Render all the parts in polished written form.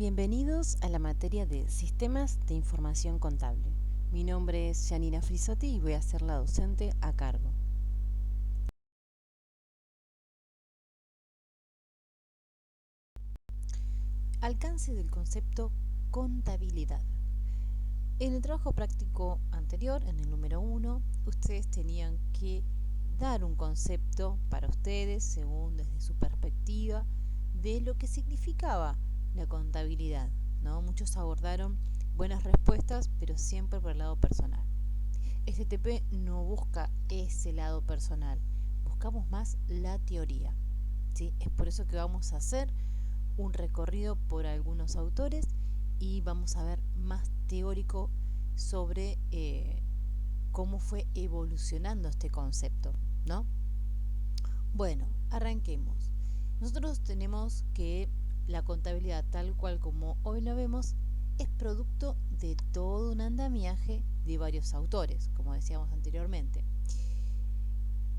Bienvenidos a la materia de Sistemas de Información Contable. Mi nombre es Janina Frisotti y voy a ser la docente a cargo. Alcance del concepto contabilidad. En el trabajo práctico anterior, en el número 1, ustedes tenían que dar un concepto para ustedes, según desde su perspectiva, de lo que significaba la contabilidad, ¿no? Muchos abordaron buenas respuestas, pero siempre por el lado personal. Este TP no busca ese lado personal, buscamos más la teoría, ¿sí? Es por eso que vamos a hacer un recorrido por algunos autores y vamos a ver más teórico sobre cómo fue evolucionando este concepto, ¿no? Bueno, arranquemos. Nosotros tenemos que la contabilidad, tal cual como hoy la vemos, es producto de todo un andamiaje de varios autores, como decíamos anteriormente.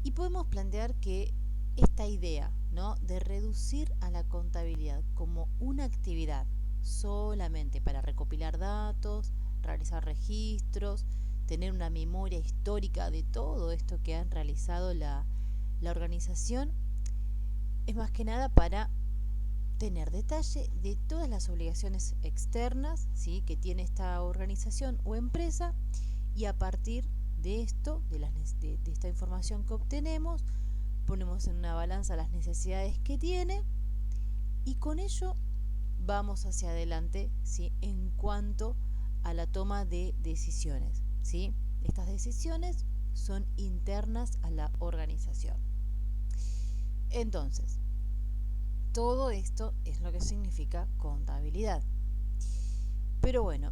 Y podemos plantear que esta idea, ¿no?, de reducir a la contabilidad como una actividad solamente para recopilar datos, realizar registros, tener una memoria histórica de todo esto que han realizado la organización, es más que nada para tener detalle de todas las obligaciones externas, ¿sí?, que tiene esta organización o empresa, y a partir de esto, de esta información que obtenemos, ponemos en una balanza las necesidades que tiene y con ello vamos hacia adelante, ¿sí?, en cuanto a la toma de decisiones, ¿sí? Estas decisiones son internas a la organización. Entonces, todo esto es lo que significa contabilidad. Pero bueno,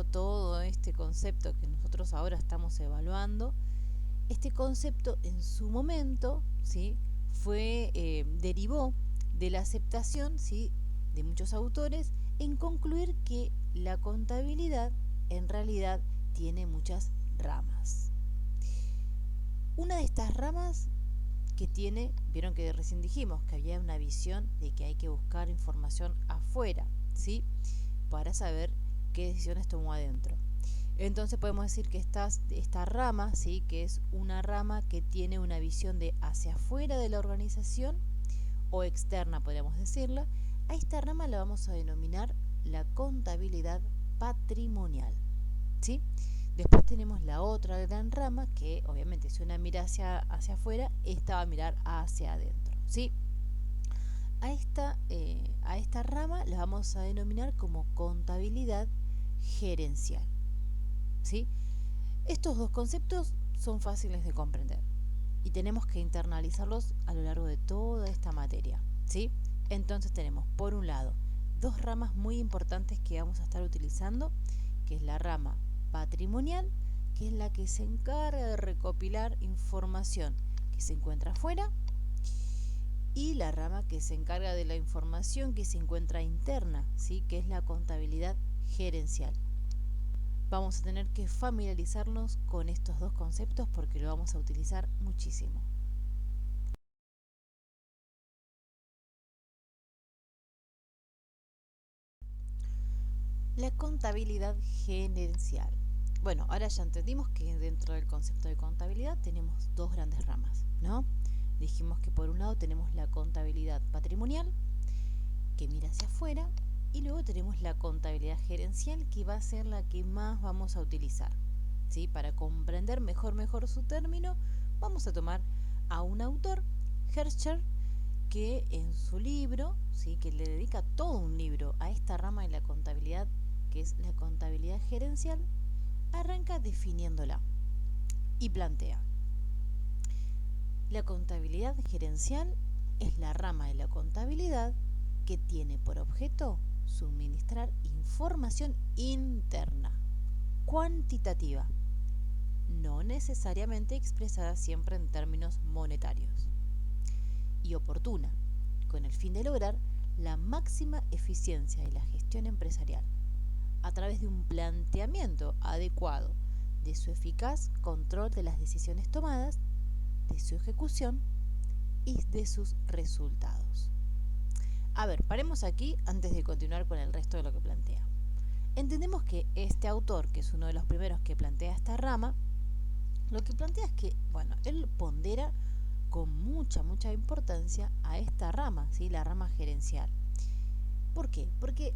todo este concepto que nosotros ahora estamos evaluando, este concepto en su momento, ¿sí?, derivó de la aceptación, ¿sí?, de muchos autores en concluir que la contabilidad en realidad tiene muchas ramas. Una de estas ramas que tiene, vieron que recién dijimos que había una visión de que hay que buscar información afuera, ¿sí?, para saber qué decisiones tomó adentro. Entonces podemos decir que esta rama, ¿sí?, que es una rama que tiene una visión de hacia afuera de la organización o externa, podríamos decirla. A esta rama la vamos a denominar la contabilidad patrimonial, ¿sí? Después tenemos la otra gran rama que obviamente si una mira hacia afuera, esta va a mirar hacia adentro, ¿sí? A esta rama la vamos a denominar como contabilidad gerencial, ¿sí? Estos dos conceptos son fáciles de comprender y tenemos que internalizarlos a lo largo de toda esta materia, ¿sí? Entonces tenemos, por un lado, dos ramas muy importantes que vamos a estar utilizando, que es la rama patrimonial, que es la que se encarga de recopilar información que se encuentra afuera, y la rama que se encarga de la información que se encuentra interna, ¿sí?, que es la contabilidad gerencial. Vamos a tener que familiarizarnos con estos dos conceptos porque lo vamos a utilizar muchísimo. La contabilidad gerencial. Bueno, ahora ya entendimos que dentro del concepto de contabilidad tenemos dos grandes ramas, ¿no? Dijimos que por un lado tenemos la contabilidad patrimonial, que mira hacia afuera, y luego tenemos la contabilidad gerencial, que va a ser la que más vamos a utilizar, ¿sí? Para comprender mejor su término, vamos a tomar a un autor, Herscher, que en su libro, ¿sí?, que le dedica todo un libro a esta rama de la contabilidad, que es la contabilidad gerencial, arranca definiéndola y plantea: la contabilidad gerencial es la rama de la contabilidad que tiene por objeto suministrar información interna, cuantitativa, no necesariamente expresada siempre en términos monetarios, y oportuna, con el fin de lograr la máxima eficiencia de la gestión empresarial, a través de un planteamiento adecuado de su eficaz control de las decisiones tomadas, de su ejecución y de sus resultados. A ver, paremos aquí antes de continuar con el resto de lo que plantea. Entendemos que este autor, que es uno de los primeros que plantea esta rama, lo que plantea es que, bueno, él pondera con mucha importancia a esta rama, ¿sí? La rama gerencial. ¿Por qué? Porque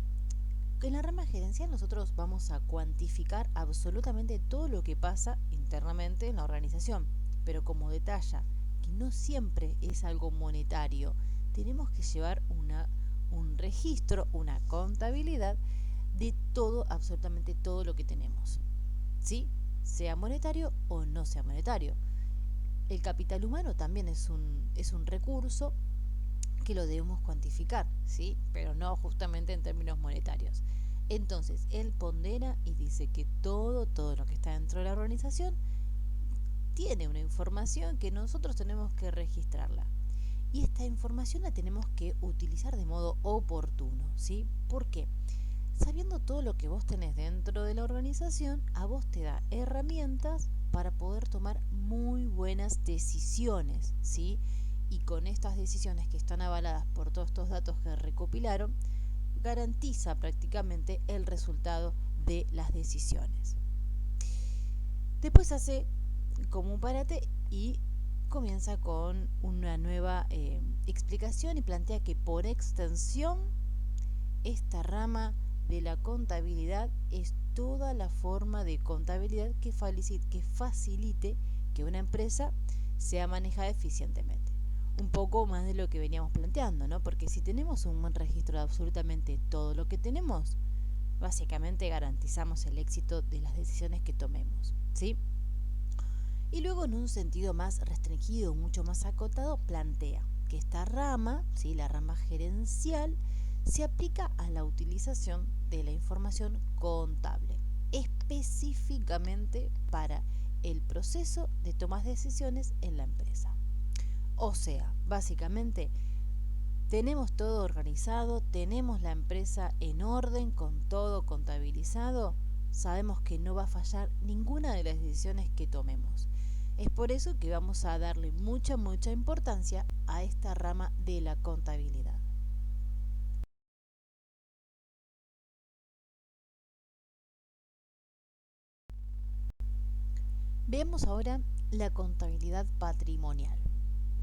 en la rama gerencial nosotros vamos a cuantificar absolutamente todo lo que pasa internamente en la organización, pero como detalla que no siempre es algo monetario, tenemos que llevar un registro, una contabilidad de todo, absolutamente todo lo que tenemos, ¿sí? Sea monetario o no sea monetario. El capital humano también es un recurso que lo debemos cuantificar, ¿sí? Pero no justamente en términos monetarios. Entonces, él pondera y dice que todo lo que está dentro de la organización tiene una información que nosotros tenemos que registrarla. Y esta información la tenemos que utilizar de modo oportuno, ¿sí? ¿Por qué? Sabiendo todo lo que vos tenés dentro de la organización, a vos te da herramientas para poder tomar muy buenas decisiones, ¿sí? Y con estas decisiones que están avaladas por todos estos datos que recopilaron, garantiza prácticamente el resultado de las decisiones. Después hace como un parate y comienza con una nueva explicación y plantea que por extensión esta rama de la contabilidad es toda la forma de contabilidad que facilite que una empresa sea manejada eficientemente. Un poco más de lo que veníamos planteando, ¿no? Porque si tenemos un buen registro de absolutamente todo lo que tenemos, básicamente garantizamos el éxito de las decisiones que tomemos, ¿sí? Y luego en un sentido más restringido, mucho más acotado, plantea que esta rama, ¿sí? La rama gerencial, se aplica a la utilización de la información contable, específicamente para el proceso de toma de decisiones en la empresa. O sea, básicamente tenemos todo organizado, tenemos la empresa en orden, con todo contabilizado, sabemos que no va a fallar ninguna de las decisiones que tomemos. Es por eso que vamos a darle mucha importancia a esta rama de la contabilidad. Veamos ahora la contabilidad patrimonial.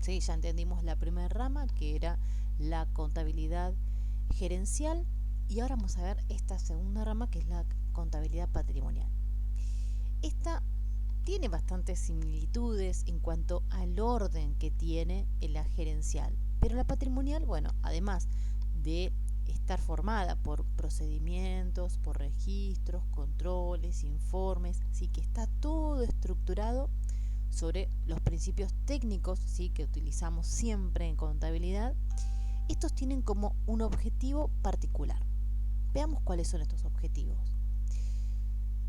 ¿Sí? Ya entendimos la primera rama, que era la contabilidad gerencial, y ahora vamos a ver esta segunda rama, que es la contabilidad patrimonial. Esta tiene bastantes similitudes en cuanto al orden que tiene en la gerencial, pero la patrimonial, bueno, además de estar formada por procedimientos, por registros, controles, informes, sí que está todo estructurado sobre los principios técnicos, ¿sí? Que utilizamos siempre en contabilidad. Estos tienen como un objetivo particular. Veamos cuáles son estos objetivos.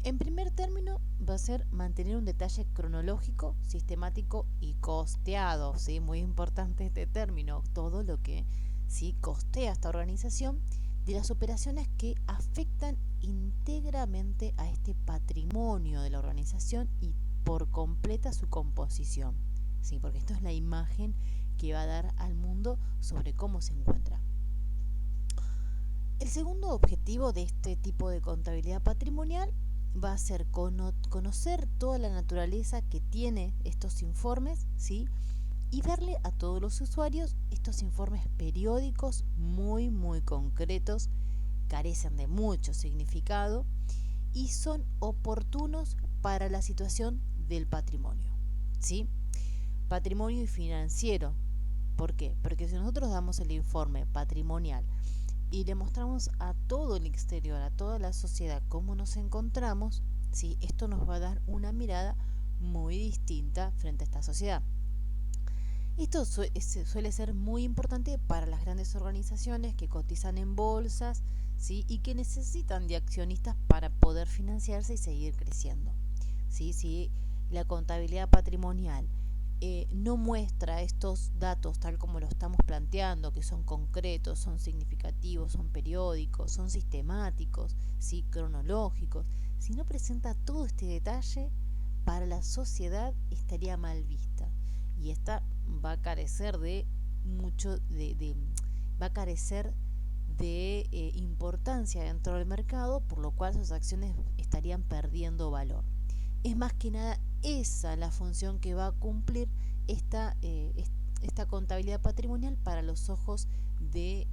En primer término, va a ser mantener un detalle cronológico, sistemático y costeado, ¿sí? Muy importante este término, todo lo que ¿sí? costea esta organización de las operaciones que afectan íntegramente a este patrimonio de la organización y por completa su composición, ¿sí? Porque esto es la imagen que va a dar al mundo sobre cómo se encuentra. El segundo objetivo de este tipo de contabilidad patrimonial va a ser conocer toda la naturaleza que tiene estos informes, ¿sí? Y darle a todos los usuarios estos informes periódicos muy concretos, carecen de mucho significado y son oportunos para la situación del patrimonio, ¿sí? Patrimonio y financiero. ¿Por qué? Porque si nosotros damos el informe patrimonial y le mostramos a todo el exterior, a toda la sociedad cómo nos encontramos, ¿sí? Esto nos va a dar una mirada muy distinta frente a esta sociedad. Esto suele ser muy importante para las grandes organizaciones que cotizan en bolsas, ¿sí? Y que necesitan de accionistas para poder financiarse y seguir creciendo. ¿Sí? Si la contabilidad patrimonial no muestra estos datos tal como lo estamos planteando, que son concretos, son significativos, son periódicos, son sistemáticos, ¿sí? Cronológicos, si no presenta todo este detalle, para la sociedad estaría mal vista y esta va a carecer de mucho de va a carecer de importancia dentro del mercado, por lo cual sus acciones estarían perdiendo valor. Es más que nada esa la función que va a cumplir esta contabilidad patrimonial para los ojos de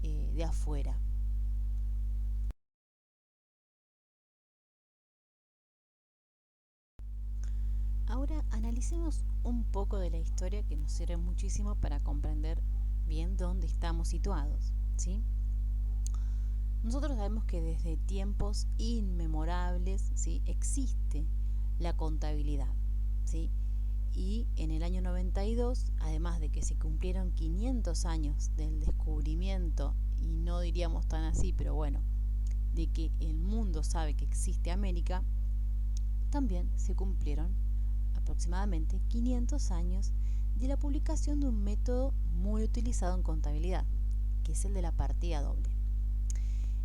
afuera. Ahora analicemos un poco de la historia que nos sirve muchísimo para comprender bien dónde estamos situados, ¿sí? Nosotros sabemos que desde tiempos inmemorables, ¿sí?, existe la contabilidad, ¿sí? Y en el año 92, además de que se cumplieron 500 años del descubrimiento, y no diríamos tan así, pero bueno, de que el mundo sabe que existe América, también se cumplieron aproximadamente 500 años de la publicación de un método muy utilizado en contabilidad, que es el de la partida doble.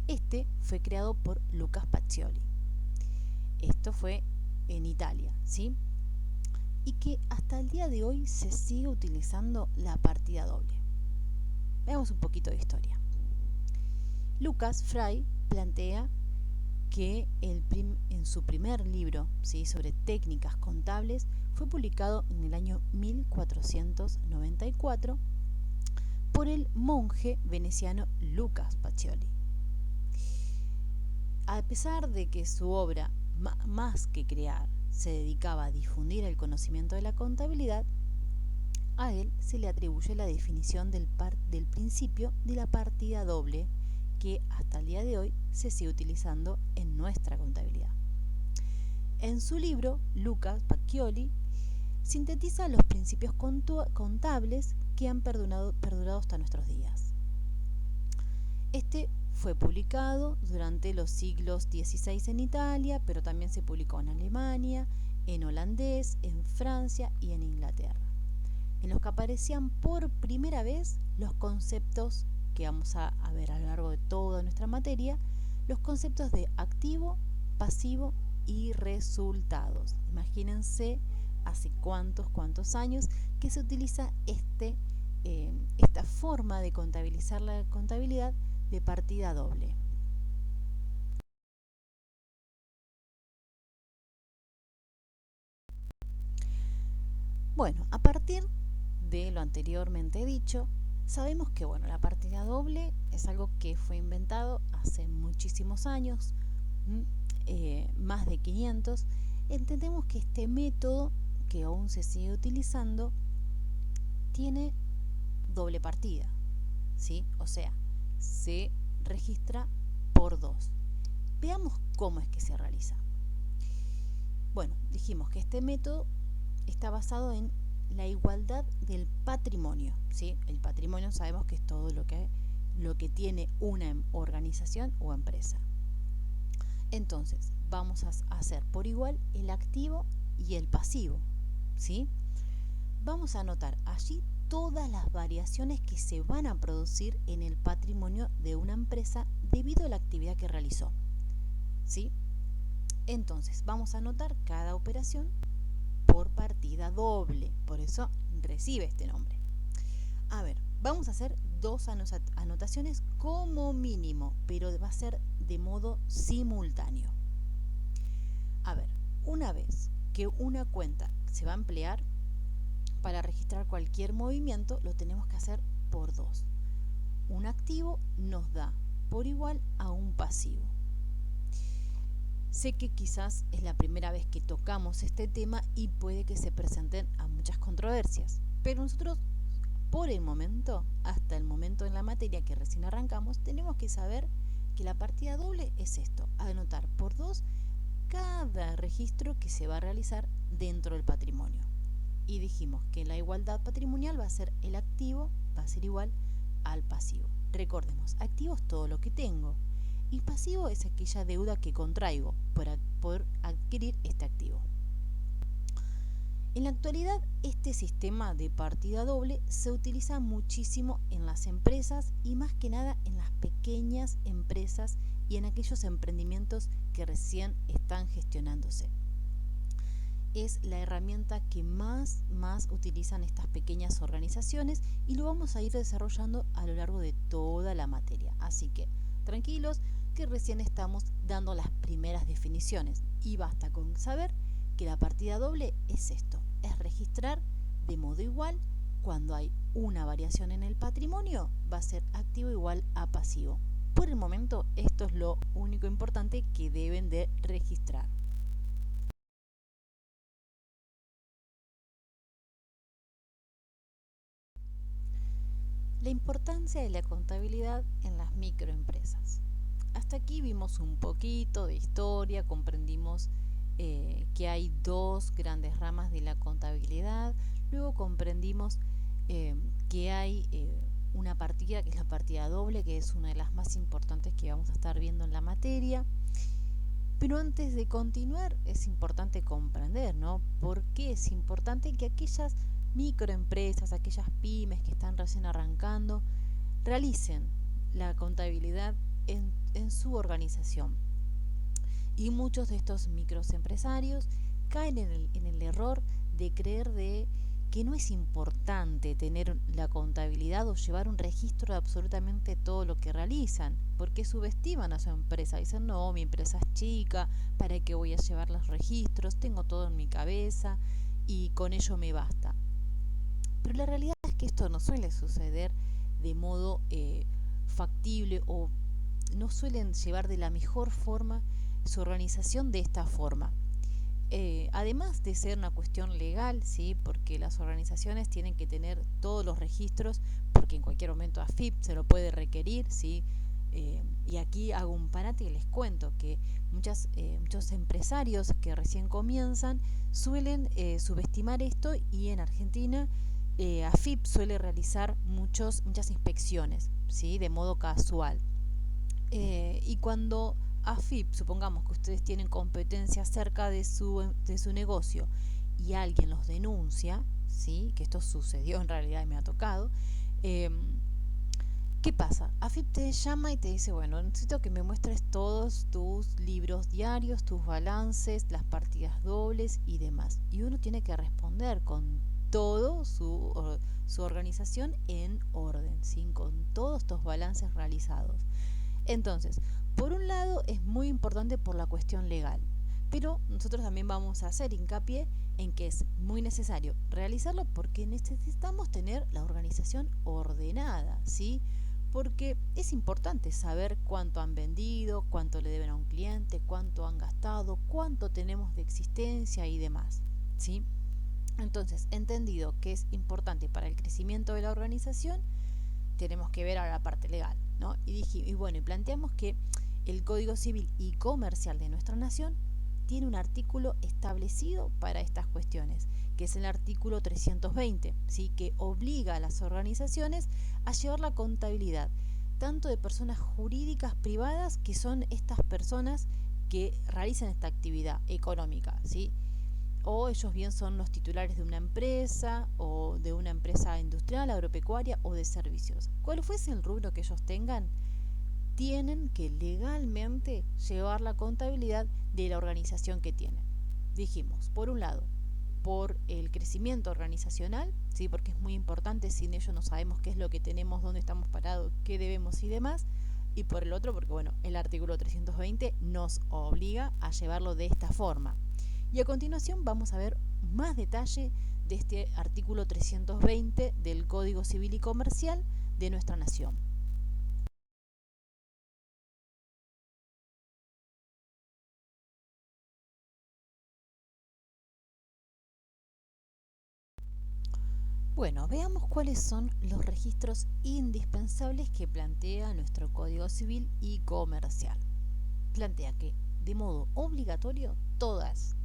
Este fue creado por Lucas Pacioli. Esto fue en Italia, ¿sí? Y que hasta el día de hoy se sigue utilizando la partida doble. Veamos un poquito de historia. Lucas Fry plantea que en su primer libro, ¿sí?, sobre técnicas contables, fue publicado en el año 1494 por el monje veneciano Lucas Pacioli. A pesar de que su obra, más que crear, se dedicaba a difundir el conocimiento de la contabilidad, a él se le atribuye la definición del principio de la partida doble, que hasta el día de hoy se sigue utilizando en nuestra contabilidad. En su libro, Lucas Pacioli sintetiza los principios contables que han perdurado hasta nuestros días. Este fue publicado durante los siglos XVI en Italia, pero también se publicó en Alemania, en holandés, en Francia y en Inglaterra, en los que aparecían por primera vez los conceptos que vamos a ver a lo largo de toda nuestra materia, los conceptos de activo, pasivo y resultados. Imagínense hace cuántos años que se utiliza esta forma de contabilizar la contabilidad de partida doble. Bueno, a partir de lo anteriormente dicho, sabemos que la partida doble es algo que fue inventado hace muchísimos años, más de 500. Entendemos que este método, que aún se sigue utilizando, tiene doble partida, ¿sí? O sea, se registra por 2. Veamos cómo es que se realiza. Bueno, dijimos que este método está basado en la igualdad del patrimonio, ¿sí? El patrimonio sabemos que es todo lo que tiene una organización o empresa. Entonces, vamos a hacer por igual el activo y el pasivo, ¿sí? Vamos a anotar allí todas las variaciones que se van a producir en el patrimonio de una empresa debido a la actividad que realizó, ¿sí? Entonces, vamos a anotar cada operación por partida doble, por eso recibe este nombre. A ver, vamos a hacer 2 anotaciones como mínimo, pero va a ser de modo simultáneo. A ver, una vez que una cuenta se va a emplear para registrar cualquier movimiento, lo tenemos que hacer por 2. Un activo nos da por igual a un pasivo. Sé que quizás es la primera vez que tocamos este tema y puede que se presenten a muchas controversias, pero nosotros por el momento, hasta el momento en la materia que recién arrancamos, tenemos que saber que la partida doble es esto, anotar por 2 cada registro que se va a realizar dentro del patrimonio. Y dijimos que la igualdad patrimonial va a ser el activo, va a ser igual al pasivo. Recordemos, activo es todo lo que tengo y pasivo es aquella deuda que contraigo por adquirir este activo. En la actualidad, este sistema de partida doble se utiliza muchísimo en las empresas y más que nada en las pequeñas empresas y en aquellos emprendimientos que recién están gestionándose. es la herramienta que más utilizan estas pequeñas organizaciones y lo vamos a ir desarrollando a lo largo de toda la materia. Así que tranquilos, que recién estamos dando las primeras definiciones y basta con saber que la partida doble es esto, es registrar de modo igual cuando hay una variación en el patrimonio, va a ser activo igual a pasivo. Por el momento esto es lo único importante que deben de registrar. La importancia de la contabilidad en las microempresas. Hasta aquí vimos un poquito de historia, comprendimos que hay dos grandes ramas de la contabilidad, luego comprendimos que hay una partida que es la partida doble, que es una de las más importantes que vamos a estar viendo en la materia. Pero antes de continuar es importante comprender, ¿no? ¿Por qué es importante que aquellas microempresas, aquellas pymes que están recién arrancando, realicen la contabilidad en su organización? Y muchos de estos microempresarios caen en el error de creer de que no es importante tener la contabilidad o llevar un registro de absolutamente todo lo que realizan, porque subestiman a su empresa. Dicen, no, mi empresa es chica, ¿para qué voy a llevar los registros? Tengo todo en mi cabeza y con ello me basta. Pero la realidad es que esto no suele suceder de modo factible o no suelen llevar de la mejor forma su organización de esta forma. Además de ser una cuestión legal, ¿sí? Porque las organizaciones tienen que tener todos los registros, porque en cualquier momento AFIP se lo puede requerir, ¿sí? Y aquí hago un parate y les cuento que muchos empresarios que recién comienzan suelen subestimar esto y en Argentina AFIP suele realizar muchas inspecciones, ¿sí? De modo casual. Y cuando AFIP, supongamos que ustedes tienen competencia acerca de su negocio y alguien los denuncia, ¿sí? Que esto sucedió en realidad y me ha tocado, eh, ¿qué pasa? AFIP te llama y te dice, bueno, necesito que me muestres todos tus libros diarios, tus balances, las partidas dobles y demás. Y uno tiene que responder con todo su organización en orden, ¿sí? Con todos estos balances realizados. Entonces, por un lado es muy importante por la cuestión legal, pero nosotros también vamos a hacer hincapié en que es muy necesario realizarlo porque necesitamos tener la organización ordenada, ¿sí? Porque es importante saber cuánto han vendido, cuánto le deben a un cliente, cuánto han gastado, cuánto tenemos de existencia y demás, ¿sí? Entonces, entendido que es importante para el crecimiento de la organización, tenemos que ver a la parte legal, ¿no? Y planteamos que el Código Civil y Comercial de nuestra nación tiene un artículo establecido para estas cuestiones, que es el artículo 320, ¿sí? Que obliga a las organizaciones a llevar la contabilidad tanto de personas jurídicas privadas, que son estas personas que realizan esta actividad económica, ¿sí? O ellos bien son los titulares de una empresa o de una empresa industrial, agropecuaria o de servicios. Cual fuese el rubro que ellos tengan, tienen que legalmente llevar la contabilidad de la organización que tienen. Dijimos, por un lado, por el crecimiento organizacional, ¿sí? Porque es muy importante, sin ello no sabemos qué es lo que tenemos, dónde estamos parados, qué debemos y demás. Y por el otro, porque bueno, el artículo 320 nos obliga a llevarlo de esta forma. Y a continuación vamos a ver más detalle de este artículo 320 del Código Civil y Comercial de nuestra nación. Bueno, veamos cuáles son los registros indispensables que plantea nuestro Código Civil y Comercial. Plantea que de modo obligatorio todas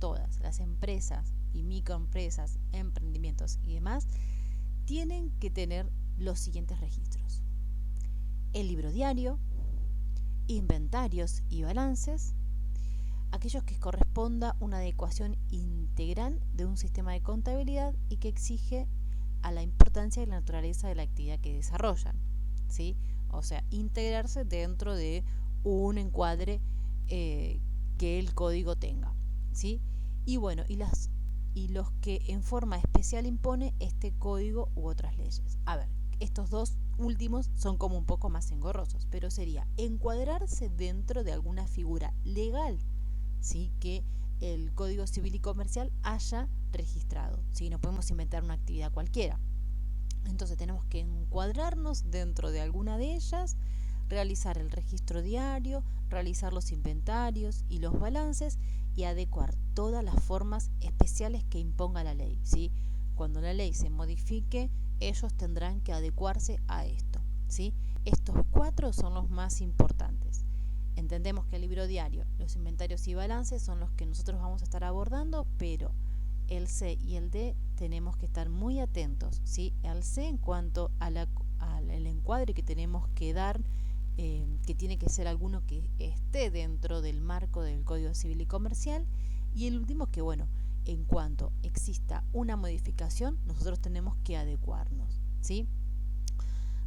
las empresas y microempresas, emprendimientos y demás tienen que tener los siguientes registros: el libro diario, inventarios y balances, aquellos que corresponda una adecuación integral de un sistema de contabilidad y que exige a la importancia y la naturaleza de la actividad que desarrollan, ¿sí? O sea, integrarse dentro de un encuadre que el código tenga, ¿sí? Y bueno, y las y los que en forma especial impone este código u otras leyes. A ver, estos dos últimos son como un poco más engorrosos, pero sería encuadrarse dentro de alguna figura legal, ¿sí? Que el Código Civil y Comercial haya registrado, ¿sí? No podemos inventar una actividad cualquiera. Entonces tenemos que encuadrarnos dentro de alguna de ellas, realizar el registro diario, realizar los inventarios y los balances y adecuar todas las formas especiales que imponga la ley, ¿sí? Cuando la ley se modifique, ellos tendrán que adecuarse a esto, ¿sí? Estos 4 son los más importantes. Entendemos que el libro diario, los inventarios y balances son los que nosotros vamos a estar abordando, pero el C y el D tenemos que estar muy atentos, ¿sí? El C en cuanto al encuadre que tenemos que dar, que tiene que ser alguno que esté dentro del marco del Código Civil y Comercial. Y el último que, bueno, en cuanto exista una modificación, nosotros tenemos que adecuarnos, ¿sí?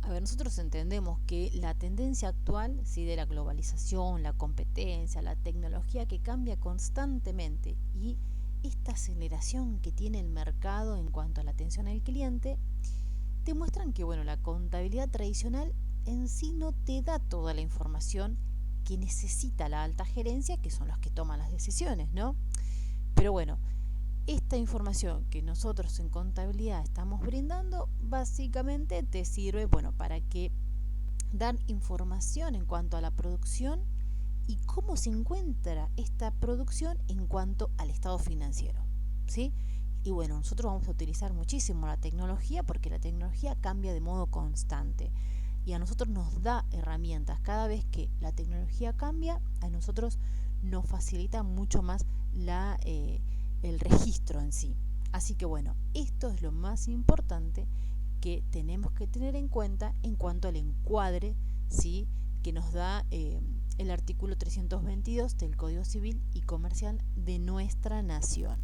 A ver, nosotros entendemos que la tendencia actual, ¿sí? De la globalización, la competencia, la tecnología que cambia constantemente y esta aceleración que tiene el mercado en cuanto a la atención al cliente, demuestran que, bueno, la contabilidad tradicional en sí no te da toda la información que necesita la alta gerencia, que son los que toman las decisiones, ¿no? Pero bueno, esta información que nosotros en contabilidad estamos brindando básicamente te sirve, bueno, para que dan información en cuanto a la producción y cómo se encuentra esta producción en cuanto al estado financiero, ¿sí? Y bueno, nosotros vamos a utilizar muchísimo la tecnología porque la tecnología cambia de modo constante y a nosotros nos da herramientas. Cada vez que la tecnología cambia, a nosotros nos facilita mucho más el registro en sí. Así que bueno, esto es lo más importante que tenemos que tener en cuenta en cuanto al encuadre, ¿sí? Que nos da el artículo 322 del Código Civil y Comercial de nuestra nación.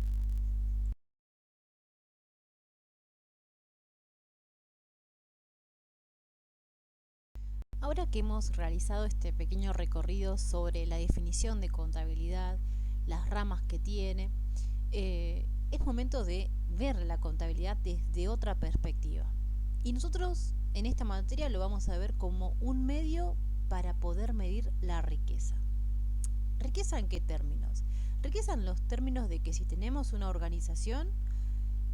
Ahora que hemos realizado este pequeño recorrido sobre la definición de contabilidad, las ramas que tiene, es momento de ver la contabilidad desde otra perspectiva. Y nosotros en esta materia lo vamos a ver como un medio para poder medir la riqueza. ¿Riqueza en qué términos? Riqueza en los términos de que si tenemos una organización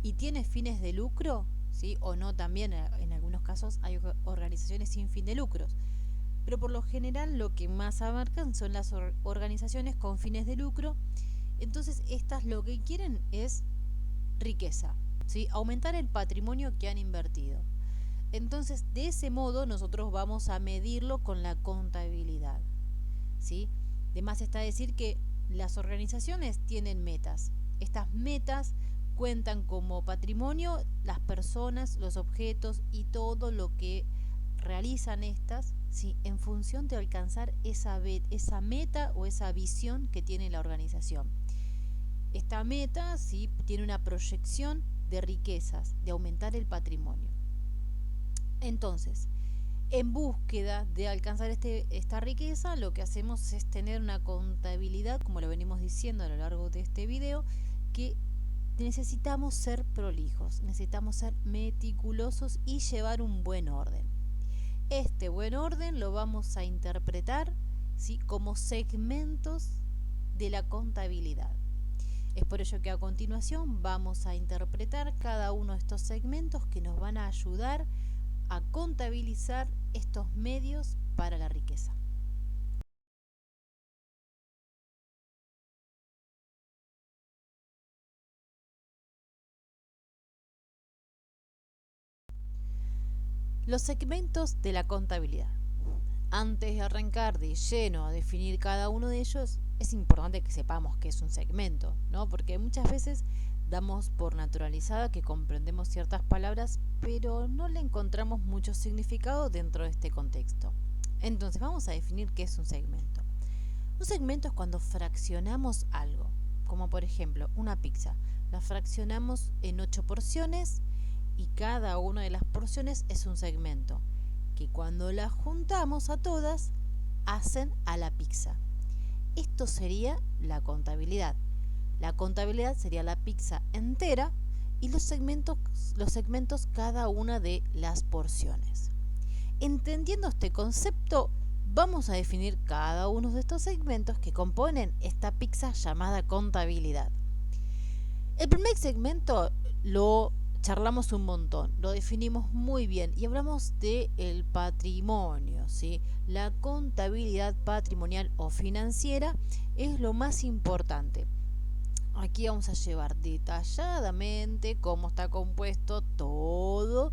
y tiene fines de lucro, ¿sí? O no, también en algunos casos hay organizaciones sin fin de lucros. Pero por lo general lo que más abarcan son las organizaciones con fines de lucro. Entonces estas lo que quieren es riqueza, ¿sí? Aumentar el patrimonio que han invertido. Entonces de ese modo nosotros vamos a medirlo con la contabilidad, ¿sí? De más está decir que las organizaciones tienen metas. Estas metas cuentan como patrimonio las personas, los objetos y todo lo que realizan estas, ¿sí? En función de alcanzar esa meta o esa visión que tiene la organización. Esta meta, ¿sí? Tiene una proyección de riquezas, de aumentar el patrimonio. Entonces, en búsqueda de alcanzar esta riqueza, lo que hacemos es tener una contabilidad, como lo venimos diciendo a lo largo de este video, que necesitamos ser prolijos, necesitamos ser meticulosos y llevar un buen orden. Este buen orden lo vamos a interpretar, ¿sí? Como segmentos de la contabilidad. Es por ello que a continuación vamos a interpretar cada uno de estos segmentos que nos van a ayudar a contabilizar estos medios para la riqueza. Los segmentos de la contabilidad. Antes de arrancar de lleno a definir cada uno de ellos, es importante que sepamos qué es un segmento, ¿no? Porque muchas veces damos por naturalizada que comprendemos ciertas palabras, pero no le encontramos mucho significado dentro de este contexto. Entonces vamos a definir qué es un segmento. Un segmento es cuando fraccionamos algo, como por ejemplo una pizza. La fraccionamos en 8 porciones y cada una de las porciones es un segmento, que cuando las juntamos a todas hacen a la pizza. Esto sería la contabilidad. La contabilidad sería la pizza entera y los segmentos cada una de las porciones. Entendiendo este concepto, vamos a definir cada uno de estos segmentos que componen esta pizza llamada contabilidad. El primer segmento lo charlamos un montón, lo definimos muy bien y hablamos de el patrimonio, ¿sí? La contabilidad patrimonial o financiera es lo más importante. Aquí vamos a llevar detalladamente cómo está compuesto todo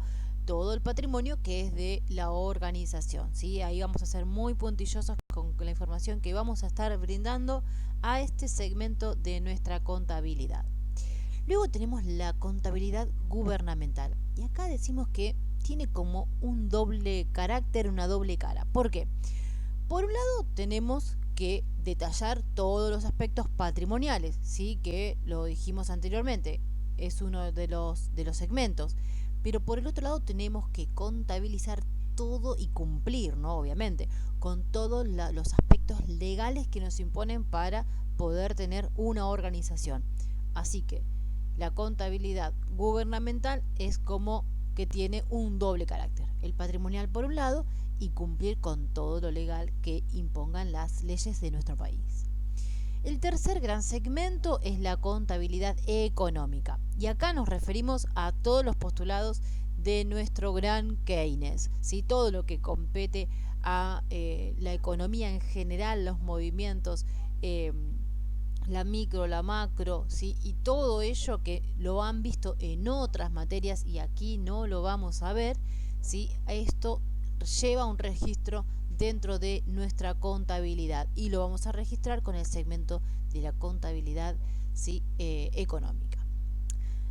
el patrimonio que es de la organización, ¿sí? Ahí vamos a ser muy puntillosos con la información que vamos a estar brindando a este segmento de nuestra contabilidad. Luego tenemos la contabilidad gubernamental. Y acá decimos que tiene como un doble carácter, una doble cara. ¿Por qué? Por un lado tenemos que detallar todos los aspectos patrimoniales, ¿sí? Que lo dijimos anteriormente, es uno de los segmentos. Pero por el otro lado tenemos que contabilizar todo y cumplir, ¿no? Obviamente, con todos los aspectos legales que nos imponen para poder tener una organización. Así que la contabilidad gubernamental es como que tiene un doble carácter. El patrimonial por un lado y cumplir con todo lo legal que impongan las leyes de nuestro país. El tercer gran segmento es la contabilidad económica. Y acá nos referimos a todos los postulados de nuestro gran Keynes, ¿sí? Todo lo que compete a la economía en general, los movimientos, la micro, la macro, ¿sí? Y todo ello que lo han visto en otras materias y aquí no lo vamos a ver, ¿sí? Esto lleva un registro dentro de nuestra contabilidad y lo vamos a registrar con el segmento de la contabilidad, ¿sí? Económica.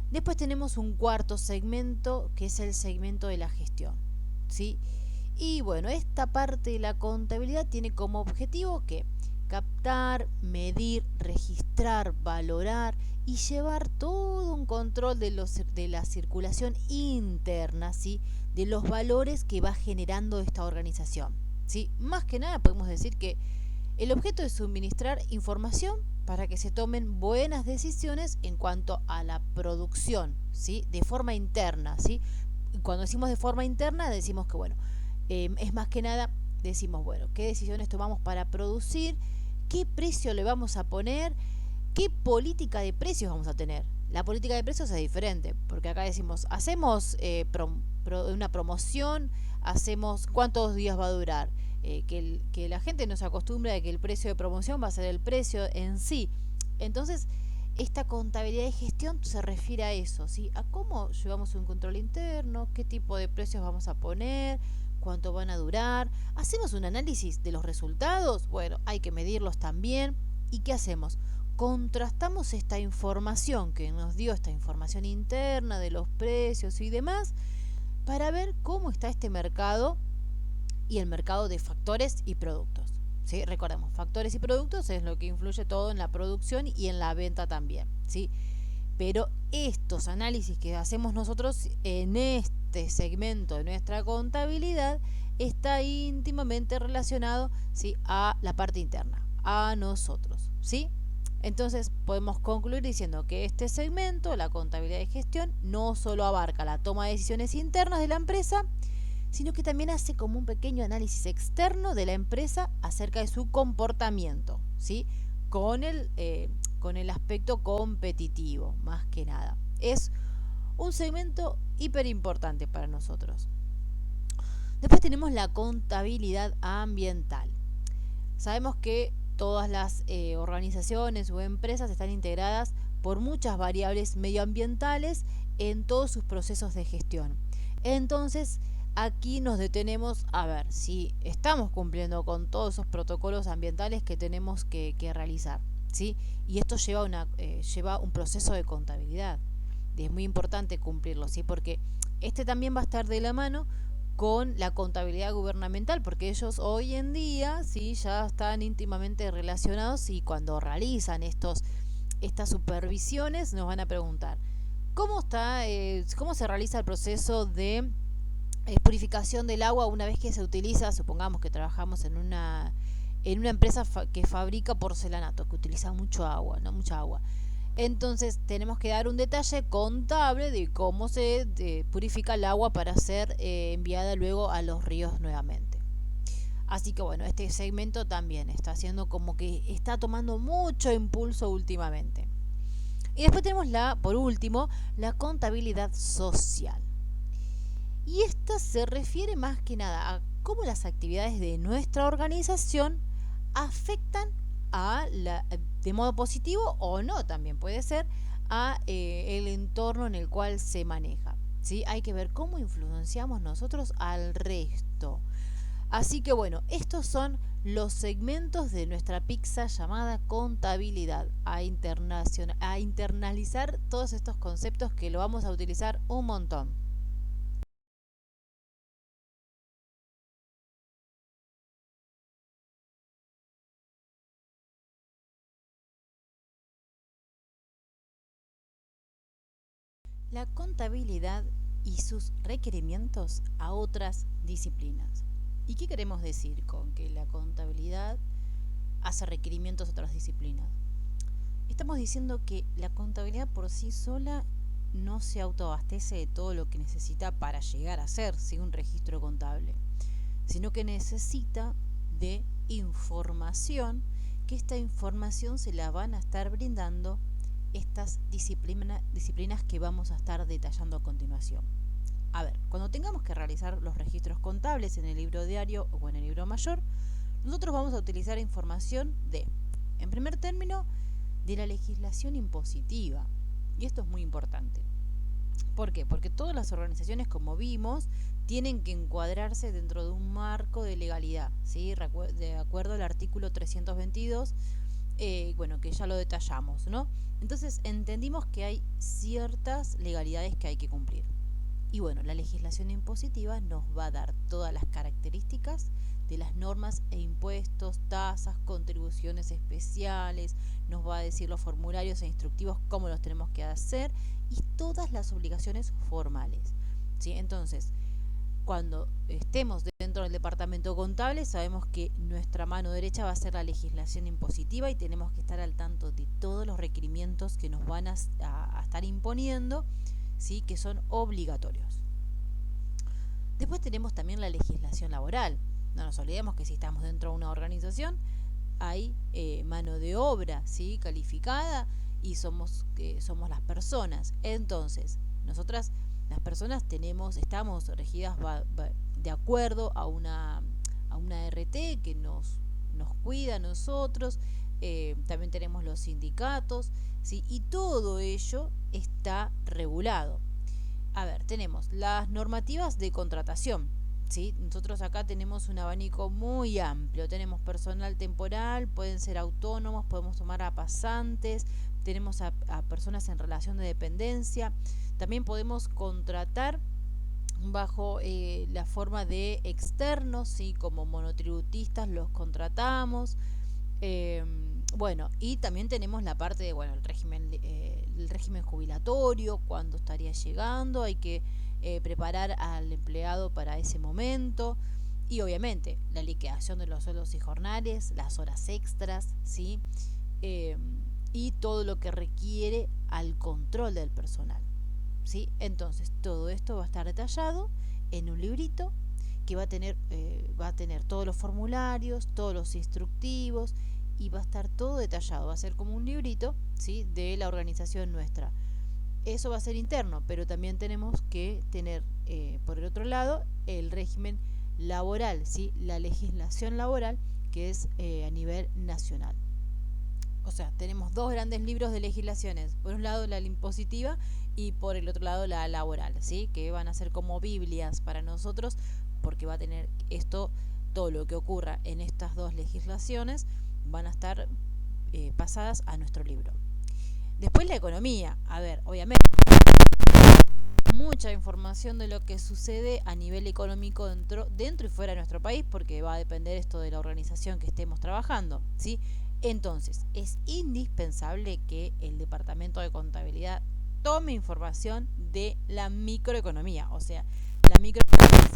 Después tenemos un cuarto segmento que es el segmento de la gestión, ¿sí? Y bueno, esta parte de la contabilidad tiene como objetivo que captar, medir, registrar, valorar y llevar todo un control de la circulación interna, ¿sí? De los valores que va generando esta organización, ¿sí? Más que nada podemos decir que el objeto es suministrar información para que se tomen buenas decisiones en cuanto a la producción, ¿sí? De forma interna, ¿sí? Cuando decimos de forma interna decimos que, bueno, es más que nada, decimos, bueno, qué decisiones tomamos para producir, qué precio le vamos a poner, qué política de precios vamos a tener. La política de precios es diferente, porque acá decimos, hacemos una promoción, hacemos cuántos días va a durar, que la gente no se acostumbra a que el precio de promoción va a ser el precio en sí. Entonces, esta contabilidad de gestión se refiere a eso, ¿sí? A cómo llevamos un control interno, qué tipo de precios vamos a poner, cuánto van a durar. Hacemos un análisis de los resultados, bueno, hay que medirlos también. ¿Y qué hacemos? Contrastamos esta información que nos dio, esta información interna de los precios y demás, para ver cómo está este mercado y el mercado de factores y productos, ¿sí? Recordemos, factores y productos es lo que influye todo en la producción y en la venta también, ¿sí? Pero estos análisis que hacemos nosotros en este segmento de nuestra contabilidad está íntimamente relacionado, ¿sí? A la parte interna, a nosotros, ¿sí? Entonces podemos concluir diciendo que este segmento, la contabilidad de gestión, no solo abarca la toma de decisiones internas de la empresa, sino que también hace como un pequeño análisis externo de la empresa acerca de su comportamiento, ¿sí? Con el aspecto competitivo, más que nada. Es un segmento hiper importante para nosotros. Después tenemos la contabilidad ambiental. Sabemos que todas las organizaciones o empresas están integradas por muchas variables medioambientales en todos sus procesos de gestión. Entonces, aquí nos detenemos a ver si estamos cumpliendo con todos esos protocolos ambientales que tenemos que realizar, ¿sí? Y esto lleva un proceso de contabilidad. Y es muy importante cumplirlo, ¿sí? Porque este también va a estar de la mano con la contabilidad gubernamental, porque ellos hoy en día, ¿sí? Ya están íntimamente relacionados y cuando realizan estas supervisiones nos van a preguntar cómo se realiza el proceso de purificación del agua una vez que se utiliza. Supongamos que trabajamos en una empresa que fabrica porcelanato, que utiliza mucho agua, ¿no? Mucha agua. Entonces tenemos que dar un detalle contable de cómo se purifica el agua para ser enviada luego a los ríos nuevamente. Así que bueno, este segmento también está haciendo como que está tomando mucho impulso últimamente. Y después tenemos por último, la contabilidad social. Y esta se refiere más que nada a cómo las actividades de nuestra organización afectan de modo positivo o no, también puede ser, el entorno en el cual se maneja. ¿Sí? Hay que ver cómo influenciamos nosotros al resto. Así que bueno, estos son los segmentos de nuestra pizza llamada contabilidad, a internalizar todos estos conceptos que lo vamos a utilizar un montón. La contabilidad y sus requerimientos a otras disciplinas. ¿Y qué queremos decir con que la contabilidad hace requerimientos a otras disciplinas? Estamos diciendo que la contabilidad por sí sola no se autoabastece de todo lo que necesita para llegar a ser un registro contable, sino que necesita de información, que esta información se la van a estar brindando estas disciplinas que vamos a estar detallando a continuación. A ver, cuando tengamos que realizar los registros contables en el libro diario o en el libro mayor, nosotros vamos a utilizar información en primer término, de la legislación impositiva. Y esto es muy importante. ¿Por qué? Porque todas las organizaciones, como vimos, tienen que encuadrarse dentro de un marco de legalidad, ¿sí? De acuerdo al artículo 322, bueno, que ya lo detallamos, ¿no? Entonces entendimos que hay ciertas legalidades que hay que cumplir. Y bueno, la legislación impositiva nos va a dar todas las características de las normas e impuestos, tasas, contribuciones especiales, nos va a decir los formularios e instructivos cómo los tenemos que hacer y todas las obligaciones formales. ¿Sí? Entonces, cuando estemos dentro del departamento contable, sabemos que nuestra mano derecha va a ser la legislación impositiva y tenemos que estar al tanto de todos los requerimientos que nos van a estar imponiendo, ¿sí? Que son obligatorios. Después tenemos también la legislación laboral. No nos olvidemos que si estamos dentro de una organización, hay mano de obra, ¿sí? Calificada y somos las personas. Entonces, nosotras, las personas, estamos regidas de acuerdo a una RT que nos cuida a nosotros. También tenemos los sindicatos, ¿sí? Y todo ello está regulado. A ver, tenemos las normativas de contratación, ¿sí? Nosotros acá tenemos un abanico muy amplio. Tenemos personal temporal, pueden ser autónomos, podemos tomar a pasantes, tenemos a personas en relación de dependencia. También podemos contratar bajo la forma de externos, ¿sí? Como monotributistas los contratamos. Eh, bueno, y también tenemos la parte de, bueno, el régimen jubilatorio, cuándo estaría llegando, hay que preparar al empleado para ese momento. Y obviamente la liquidación de los sueldos y jornales, las horas extras, ¿sí? Eh, y todo lo que requiere al control del personal, ¿sí? Entonces, todo esto va a estar detallado en un librito que va a tener todos los formularios, todos los instructivos y va a estar todo detallado. Va a ser como un librito, ¿sí? De la organización nuestra. Eso va a ser interno, pero también tenemos que tener, por el otro lado, el régimen laboral, ¿sí? La legislación laboral, que es a nivel nacional. O sea, tenemos dos grandes libros de legislaciones. Por un lado la impositiva y por el otro lado la laboral, ¿sí? Que van a ser como Biblias para nosotros, porque va a tener esto, todo lo que ocurra en estas dos legislaciones, van a estar pasadas a nuestro libro. Después la economía. A ver, obviamente, mucha información de lo que sucede a nivel económico dentro y fuera de nuestro país, porque va a depender esto de la organización que estemos trabajando, ¿sí? Entonces, es indispensable que el departamento de contabilidad tome información de la microeconomía, o sea, la microeconomía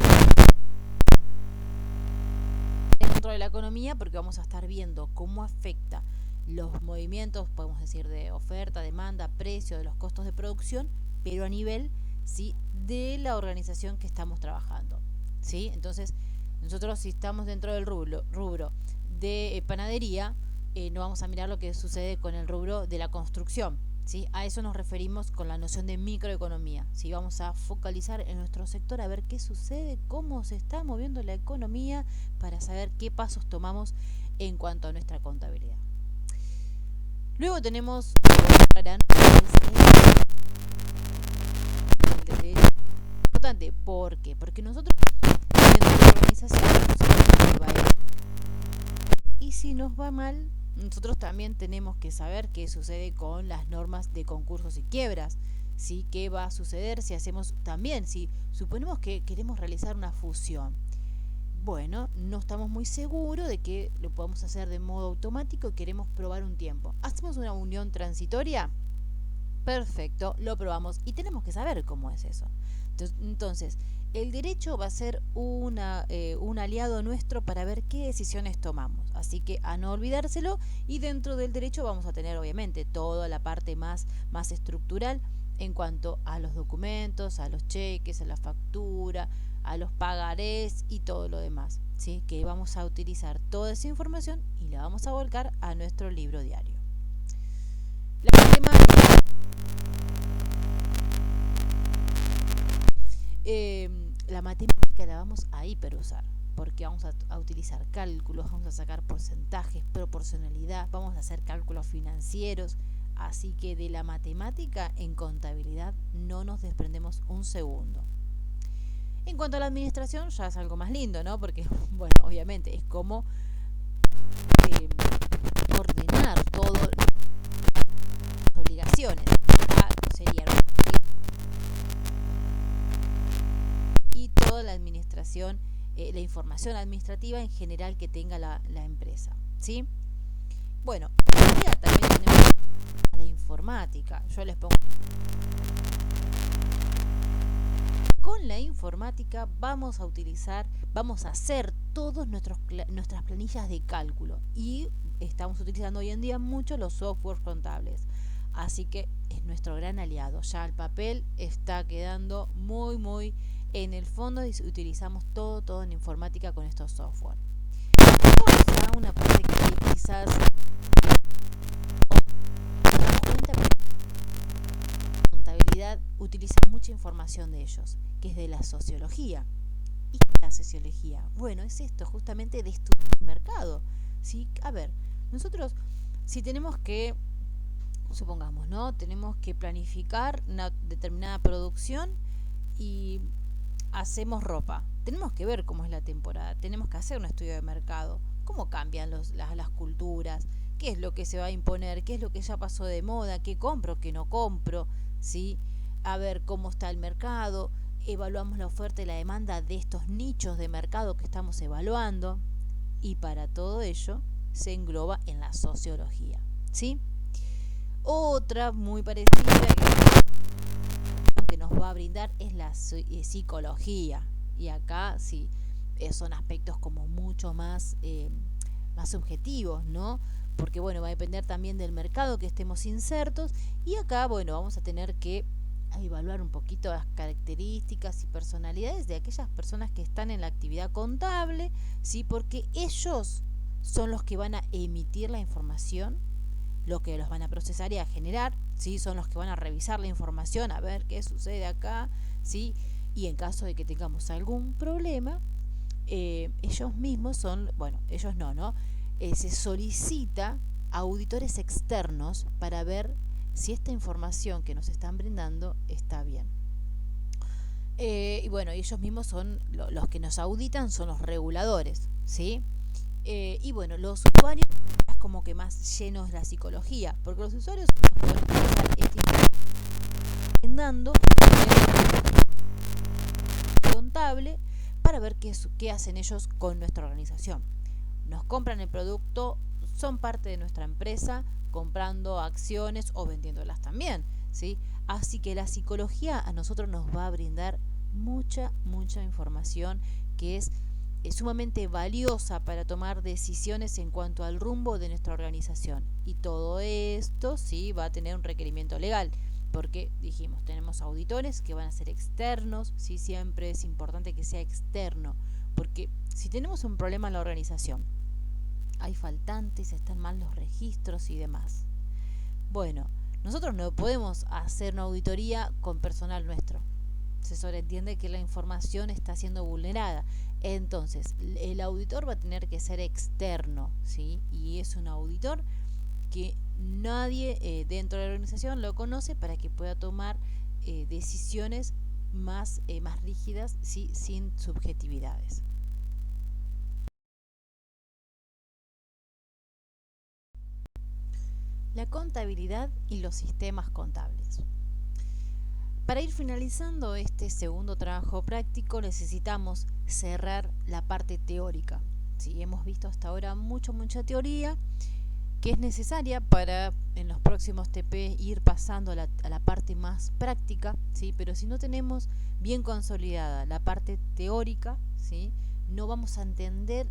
dentro de la economía, porque vamos a estar viendo cómo afecta los movimientos, podemos decir, de oferta, demanda, precio, de los costos de producción, pero a nivel, ¿sí?, de la organización que estamos trabajando, ¿sí? Entonces, nosotros si estamos dentro del rubro de panadería, no vamos a mirar lo que sucede con el rubro de la construcción, ¿sí? A eso nos referimos con la noción de microeconomía, ¿sí? Vamos a focalizar en nuestro sector a ver qué sucede, cómo se está moviendo la economía para saber qué pasos tomamos en cuanto a nuestra contabilidad. Luego tenemos otra gran el derecho importante. ¿Por qué? Porque nosotros dentro de la organización nos va a ir. Y si nos va mal, nosotros también tenemos que saber qué sucede con las normas de concursos y quiebras, ¿sí? ¿Qué va a suceder si hacemos también, si suponemos que queremos realizar una fusión? Bueno, no estamos muy seguros de que lo podamos hacer de modo automático y queremos probar un tiempo. ¿Hacemos una unión transitoria? Perfecto, lo probamos y tenemos que saber cómo es eso. Entonces, el derecho va a ser un aliado nuestro para ver qué decisiones tomamos. Así que a no olvidárselo, y dentro del derecho vamos a tener obviamente toda la parte más estructural en cuanto a los documentos, a los cheques, a la factura, a los pagarés y todo lo demás, ¿sí? Que vamos a utilizar toda esa información y la vamos a volcar a nuestro libro diario. La matemática, la matemática la vamos a hiperusar, porque vamos a utilizar cálculos, vamos a sacar porcentajes, proporcionalidad, vamos a hacer cálculos financieros, así que de la matemática en contabilidad no nos desprendemos un segundo. En cuanto a la administración, ya es algo más lindo, ¿no? Porque, bueno, obviamente es como ordenar todo las obligaciones. Sería y toda la administración, la información administrativa en general que tenga la empresa, ¿sí? Bueno, también tenemos a la informática. Yo les pongo... Con la informática vamos a hacer todas nuestras planillas de cálculo y estamos utilizando hoy en día mucho los softwares contables. Así que es nuestro gran aliado. Ya el papel está quedando muy en el fondo y utilizamos todo en informática con estos software. Vamos a una parte que quizás contabilidad utiliza mucha información de ellos, que es de la sociología. ¿Y qué es la sociología? Bueno, es esto justamente de estudiar el mercado, ¿sí? A ver, nosotros si tenemos que, supongamos, ¿no? Tenemos que planificar una determinada producción y hacemos ropa. Tenemos que ver cómo es la temporada, tenemos que hacer un estudio de mercado, cómo cambian las culturas, qué es lo que se va a imponer, qué es lo que ya pasó de moda, qué compro, qué no compro, ¿sí? A ver cómo está el mercado, evaluamos la oferta y la demanda de estos nichos de mercado que estamos evaluando, y para todo ello se engloba en la sociología, ¿sí? Otra muy parecida que nos va a brindar es la psicología, y acá sí son aspectos como mucho más subjetivos, ¿no? Porque bueno, va a depender también del mercado que estemos insertos, y acá bueno, vamos a tener que evaluar un poquito las características y personalidades de aquellas personas que están en la actividad contable, ¿sí? Porque ellos son los que van a emitir la información, los que los van a procesar y a generar, ¿sí? Son los que van a revisar la información, a ver qué sucede acá, ¿sí? Y en caso de que tengamos algún problema, ellos mismos son, bueno, ellos no, se solicita a auditores externos para ver si esta información que nos están brindando está bien. Y bueno, ellos mismos son los que nos auditan, son los reguladores, ¿sí? Y bueno, los usuarios es como que más llenos de la psicología, porque los usuarios van a utilizar esta información brindando contable para ver qué hacen ellos con nuestra organización. Nos compran el producto, son parte de nuestra empresa, comprando acciones o vendiéndolas también, ¿sí? Así que la psicología a nosotros nos va a brindar mucha información que es sumamente valiosa para tomar decisiones en cuanto al rumbo de nuestra organización. Y todo esto sí va a tener un requerimiento legal, porque dijimos, tenemos auditores que van a ser externos, sí, siempre es importante que sea externo, porque si tenemos un problema en la organización, hay faltantes, están mal los registros y demás. Bueno, nosotros no podemos hacer una auditoría con personal nuestro. Se sobreentiende que la información está siendo vulnerada. Entonces, el auditor va a tener que ser externo, ¿sí? Y es un auditor que nadie dentro de la organización lo conoce para que pueda tomar decisiones más rígidas, ¿sí? Sin subjetividades. La contabilidad y los sistemas contables. Para ir finalizando este segundo trabajo práctico necesitamos cerrar la parte teórica. ¿Sí? Hemos visto hasta ahora mucha teoría que es necesaria para en los próximos TP ir pasando a la parte más práctica, ¿sí? Pero si no tenemos bien consolidada la parte teórica, ¿sí? No vamos a entender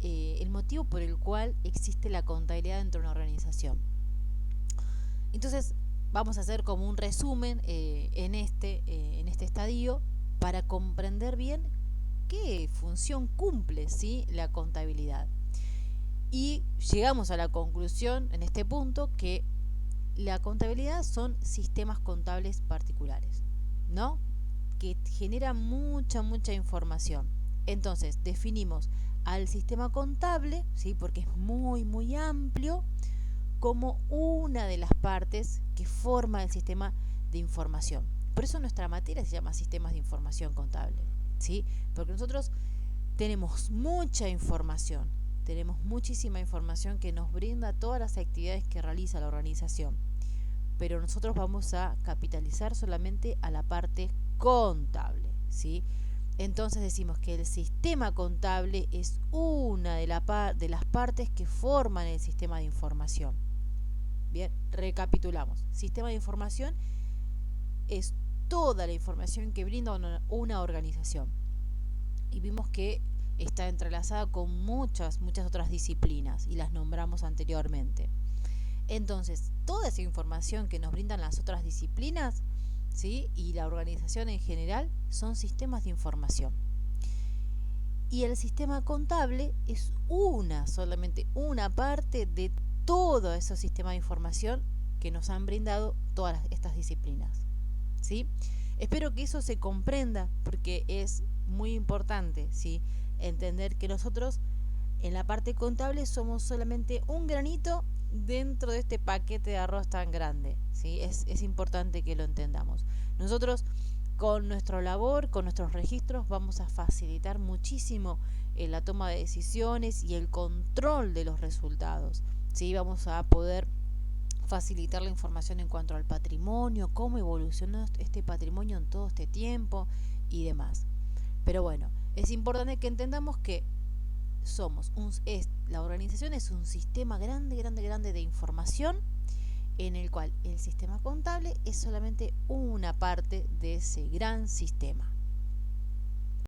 el motivo por el cual existe la contabilidad dentro de una organización. Entonces, vamos a hacer como un resumen en este estadio para comprender bien qué función cumple, ¿sí? La contabilidad. Y llegamos a la conclusión en este punto que la contabilidad son sistemas contables particulares, ¿no? Que generan mucha información. Entonces, definimos al sistema contable, ¿sí? Porque es muy amplio, como una de las partes que forma el sistema de información. Por eso nuestra materia se llama sistemas de información contable, ¿sí? Porque nosotros tenemos mucha información, tenemos muchísima información que nos brinda todas las actividades que realiza la organización, pero nosotros vamos a capitalizar solamente a la parte contable, ¿sí? Entonces decimos que el sistema contable es una de las partes que forman el sistema de información. Bien, recapitulamos. Sistema de información es toda la información que brinda una organización. Y vimos que está entrelazada con muchas otras disciplinas y las nombramos anteriormente. Entonces, toda esa información que nos brindan las otras disciplinas, ¿sí? Y la organización en general son sistemas de información. Y el sistema contable es solamente una parte de todo ese sistema de información que nos han brindado todas estas disciplinas, ¿sí? Espero que eso se comprenda porque es muy importante, ¿sí? Entender que nosotros en la parte contable somos solamente un granito dentro de este paquete de arroz tan grande, ¿sí? Es importante que lo entendamos. Nosotros con nuestra labor, con nuestros registros, vamos a facilitar muchísimo la toma de decisiones y el control de los resultados, ¿sí? Vamos a poder facilitar la información en cuanto al patrimonio, cómo evolucionó este patrimonio en todo este tiempo y demás. Pero bueno, es importante que entendamos que la organización es un sistema grande de información en el cual el sistema contable es solamente una parte de ese gran sistema.